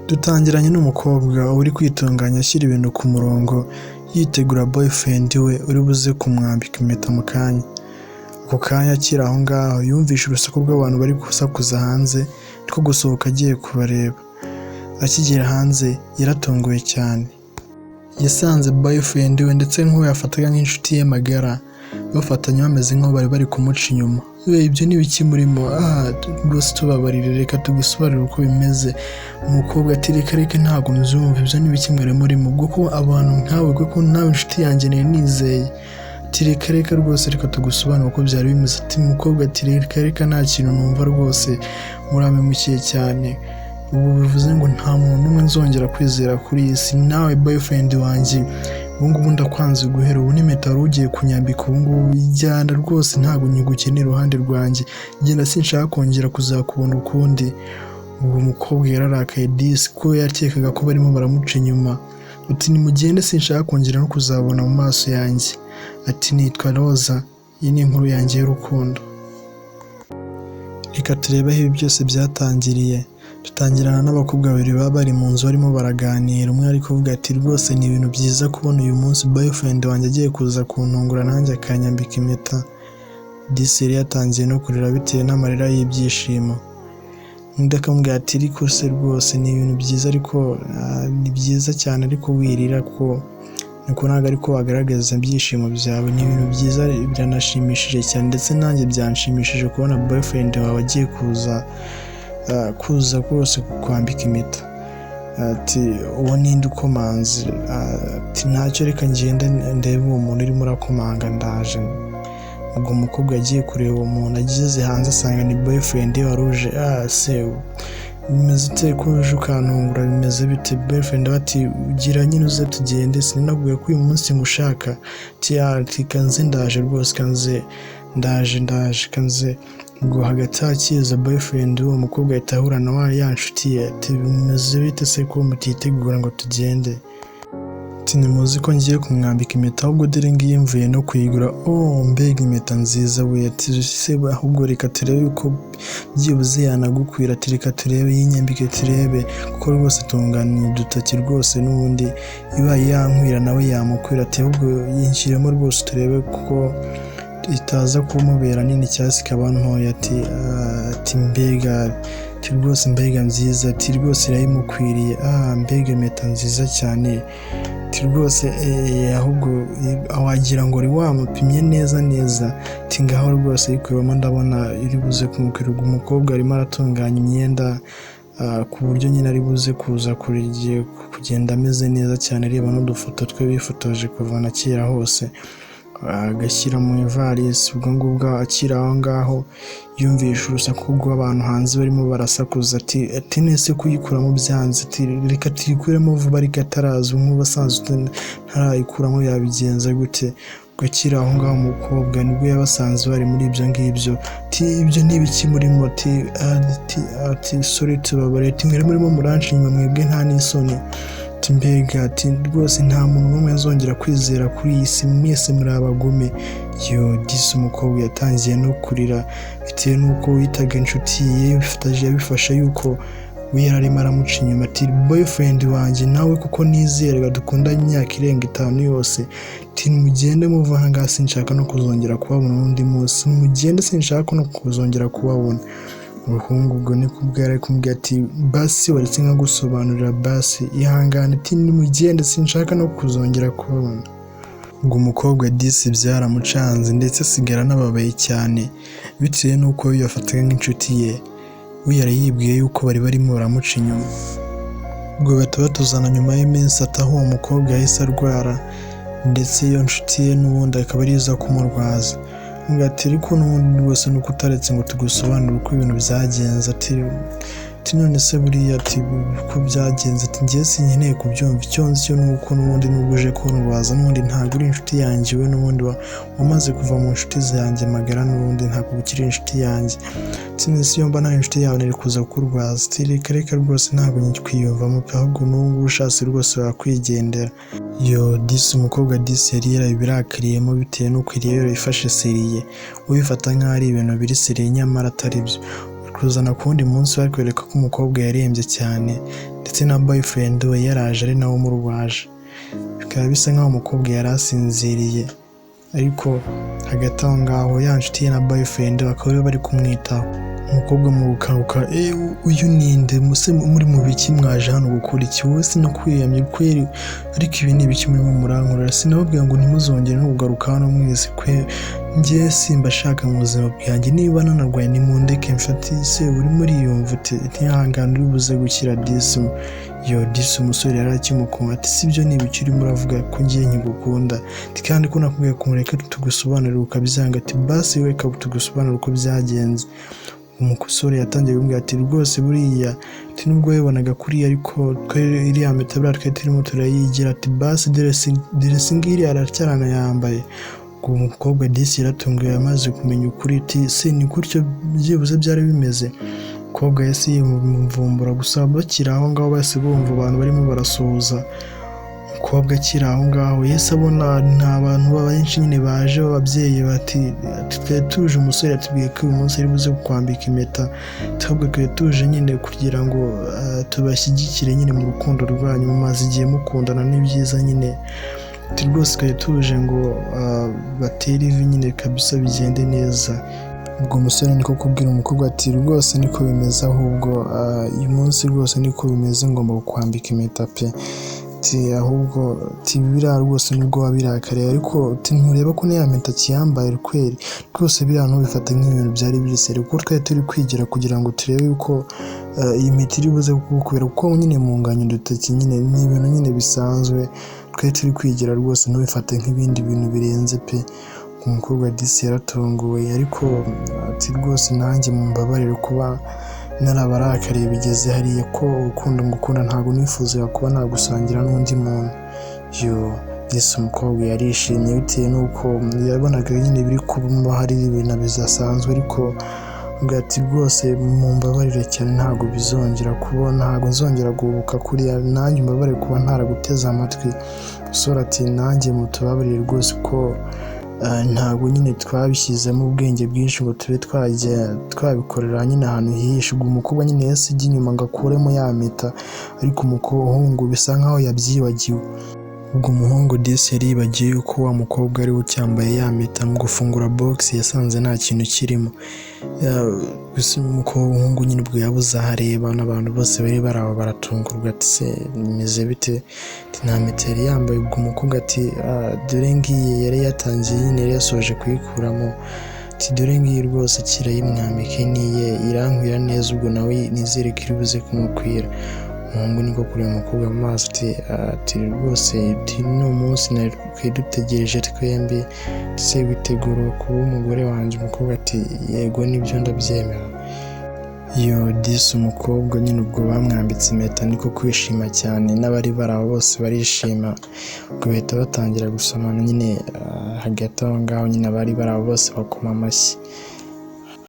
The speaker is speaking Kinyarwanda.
Dutangiranye n'umukobwa uri kwitunganya ashyira ibintu ku murongo yitegura boyfriend we uri buze kumwambika impeta mu kanya. Ako kanya akiri aho ngaho yumvishe urusaku rw'abantu bari gusakuza hanze two gusohoka agiye kubareba. Akigera hanze yaratunguwe cyane, yasanze boyfriend we ndetse nk'uwo yafataga nk'inshuti ye magara bafatanya bameze nk'aho bari kumuca inyuma. Ibyo ni biki murimo? Rwose tubabarire, reka tugusobanurire uko bimeze. Umukobwa ati reka ntabwo mbyumva, ibyo ni biki mwari murimo? Kuko abantu nkawe, kuko nawe inshuti yanjye nizeye. Ati reka rwose reka tugusobanurire uko byari bimeze. Ati umukobwa ati reka nta kintu numva rwose, muramemukiye cyane. Ubu bivuze ngo nta muntu n'umwe nzongera kwizera kuri iyi si. Nawe boyfriend wanjye ubungubu ndakwanze guhera, ubu n'impeta wari ugiye kunyambika ubungubu ijyana rwose, ntabwo nyigukeneye iruhande rwanjye, genda sinshaka kongera kuzakubona ukundi. Uwo mukobwa yararakaye disi ko yakekaga ko barimo baramuca inyuma. Ati nimugende sinshaka kongera no kuzabona mu maso yanjye. Ati nitwa Roza, iyi ni inkuru yanjye y'urukundo. Reka turebe aho ibi byose byatangiriye. Dutangirana n'abakobwa babiri baba bari mu nzu barimo baraganira. Umwe ari kuvuga ati rwose ni ibintu byiza kubona uyu munsi boyfriend wanjye agiye kuza kuntungura nanjye akanyambika impeta. Disi yari yatangiye no kurira bitewe n'amarira y'ibyishimo. Undi akamubwira ati ariko se rwose ni ibintu byiza, ariko ni byiza cyane, ariko wirira ko niko ntabwo ariko wagaragaza ibyishimo byawe. Ni ibintu byiza biranashimishije cyane, ndetse nanjye byanshimishije kubona boyfriend wawe agiye kuza rwose kwambika impeta. Ati uwo ninde ukomanze? Ati ntacyo, reka ngende ndebe uwo muntu urimo urakomanga, ndaje. Ubwo umukobwa yagiye kureba uwo muntu, ageze hanze asanga ni boyfriend we waruje. Se bimeze ute ko uje ukantungura, bimeze bite? Boyfriend ati ugira nyine uze tugende, sininaguye ko uyu munsi ngushaka. Ati kanze ndaje rwose, kanze. Ubwo hagati hakiza boyfriend uwo mukobwa ahita ahura na ya nshuti ye. Ati bimeze bite se ko mutitegura ngo tugende? Ati nimuzi ko ngiye kumwambika impeta, ahubwo dore ngiye mvuye no kuyigura. Mbega impeta nziza we. Ati se ahubwo reka turebe uko byibuze yanagukwira. Ati reka turebe yinyambike turebe, kuko rwose tunganye udutaki rwose, n'ubundi ibaye yankwira nawe yamukwira. Ati ahubwo yinshyiremo rwose turebe kuko itaza kumubera nini cyangwa se ikaba ntoya. Ati mbega rwose mbega nziza. Ati rwose irayimukwiriye. Mbega impeta nziza cyane. Ati rwose ahubwo wagira ngo uri wamupimye neza. Ati ngaho rwose yikuramo ndabona iri buze kumukwirwa. Umukobwa arimo aratunganya imyenda ku buryo nyine ari buze kuza kugenda ameze neza cyane, areba n'udufoto twe bifotoje kuva na kera hose, agashyira mu ivarisi. Ubwo ngubwo akiri aho ngaho yumvisha urusaku rw'abantu hanze barimo barasakuza. Ati nese kuyikuramo byanze. Ati reka tuyikuremo vuba, ariko ataraza. Nk'ubasanzwe ntarayikuramo yabigenza gute? Ubwo akiri aho ngaho umukobwa nibwo yabasanze bari muri ibyo ngibyo. Ati ibyo ni ibiki murimo? Ati sorry tubabarire, ati mwari murimo muranca inyuma, mwebwe nta n'isoni. Mbega ati rwose nta muntu n'umwe nzongera kwizera kuri iyi si, mwese muri abagome. Disi umukobwa yatangiye no kurira bitewe n'uko witaga inshuti ye yabifasha yuko we yari arimo aramuca inyuma. Ati boyfriend wanjye nawe kuko nizeraga dukundanye imyaka irenga 5 yose. Ati mugende muva aha ngaha, sinshaka no kuzongera kubabona undi munsi. Mugende, sinshaka no kuzongera kubabona. Ubuhungu ubwo ni kubwira kumbwira ati basi waretse nka gusobanurira basi ihangane. Ati nimugende, sinshaka no kuzongera kubabona. Ubwo umukobwa disi byaramucanze ndetse asigara n'ababaye cyane bitewe n'uko yafataga nk'inshuti ye. We yari yibwiye yuko barimo baramuca inyuma. Ubwo bahita batuzana nyuma y'iminsi ataho uwo mukobwa yahise arwara, ndetse iyo nshuti ye n'ubundi akaba ariza kumurwaza. Ati ariko n'ubundi rwose nuko utaretse ngo tugusobanurire uko ibintu byagenze. Ati none se buriya ati uko byagenze. Ati ngiye sinkeneye kubyumva, icyo nzi cyo nuko n'ubundi nubwo uje kundwaza n'ubundi ntabwo uri inshuti yanjye. We n'ubundi wamaze kuva mu nshuti zanjye magara, n'ubundi ntabwo ukiri inshuti yanjye. Ati nese iyo mba nari inshuti yawe nari kuza kurwaza. Ati reka rwose ntabwo nkwiyumvamo, ahubwo n'ubu ushatse rwose wakwigendera. Disi umukobwa disi yari yarabirakiriyemo bitewe n'uko iriyo ifashe seriye, ubifata nk'aho ari ibintu biri seriye nyamara atari byo. kuzana ku wundi munsi bari kwereka ko umukobwa yarembye cyane ndetse na boyfriend we yaraje ari nawe umurwaje. Bikaba bisa nk'aho umukobwa yari asinziriye, ariko hagati aho ngaho ya nshuti ye na boyfriend bakaba bari kumwitaho. Umukobwa mu gukanguka, uyu ninde muse muri mu biki mwaje hano gukora iki? Wowe sinakwiyamye kweri, ariko ibi ni ibiki murimo murankorera? Sinababwira ngo ntimuzongere no kugaruka hano mwese kwe, njye simba shaka mu buzima bwanjye, niba nanarwaye nimundeke mfate. Se uri muri yumva ute ntihangane uri buze gukira disi. Disi umusore yari akimukunda ati sibyo ni ibiki urimo uravuga ko ngiye nkigukunda kandi ko nakubwiye kumureka tugusobanurira ukabyanga. Ati basi reka tugusobanurira uko byagenze. Umusore yatangiye kumbwira ati rwose buriya nubwo yabonaga kuriya ariko iriya metabla twari turimo turayigira. Ati basi dore singiri aracyarana yambaye. Umukobwa disi yaratunguye amaze kumenya ukuri. Ati se ni gutyo byibuze byari bimeze? Umukobwa yasi yimvumbura gusa bakiri aho ngaho bose bumva abantu barimo barasuhuza. Umukobwa akiri aho ngaho yese abona nta bantu benshi nyine baje b'ababyeyi bati twe tuje. Umusore yatubwiye ko uyu munsi ari buze kukwambika impeta, twebwe twe tuje nyine kugira ngo tubashyigikire nyine mu rukundo rwanyu, mumaze igihe mukundana n'ibyiza nyine. Ati rwose twe tuje ngo batere ivi nyine kabisa bigende neza. Ubwo umusore niko kubwira umukobwa ati rwose niko bimeze, ahubwo uyu munsi rwose niko bimeze, ngomba kukwambika impeta pe. Ahubwo biriya rwose nubwo wabirakariye ariko ntureba ko niya mpeta kiyambaye kweri rwose biriya ntubifate nk'ibintu byari birisere, kuko twari turi kwigira kugira ngo turebe yuko iyi mpeta iri buze kugukubera, kuko nyine munganya udutoki nyine ni ibintu nyine bisanzwe twari turi kwigira. Rwose ntubifate nk'ibindi bintu birenze pe. Umukobwa disi yaratunguwe, ariko ati rwose nanjye mumbabarire kuba narabarakariye bigeze hariya, ko urukundo ngukunda ntabwo nifuzaga kuba nagusangira n'undi muntu. Disi umukobwa yarishimye bitewe n'uko yabonaga nyine biri kuba hari ibintu bidasanzwe, ariko ati rwose mumbabarire cyane ntabwo bizongera kuba, ntabwo nzongera guhubuka kuriya, nanjye mbabarire kuba ntaraguteze amatwi. Umusore ati nanjye mutubabarire rwose ko ntabwo nyine twabishyizemo ubwenge bwinshi ngo tube twabikorera nyine ahantu hihishe. Ubwo umukobwa nyine yahise ajya inyuma ngo akuremo ya mpeta, ariko umuhungu bisa nkaho yabyibagiwe. Ubwo umuhungu disi yari yibagiwe yuko wa mukobwa ari we ucyambaye ya mpeta. Mu gufungura box yasanze nta kintu kirimo. Umuhungu nyine ubwo yabuze aho areba, n'abantu bose bari baraho baratungurwa. Ati se bimeze bite? Nta mpeta yari yambaye. Ubwo umukobwa ati dore ngiyi yari yatangiye nyine yari yasoje kuyikuramo. Ati dore ngiyi rwose kirayimwambike niye irankwira neza, ubwo nawe nizere ko iri buze kumukwira. Umuhungu niko kureba umukobwa mu maso ati rwose ni umunsi nari dutegereje twembi, se witegura kuba umugore wanjye? Umukobwa ati yego nibyo ndabyemera. Disi umukobwa nyine ubwo bamwambitse impeta niko kwishima cyane, n'abari baraho bose barishima. Ubwo bahita batangira gusomana nyine hagati aho ngaho nyine abari baraho bose bakoma amashyi.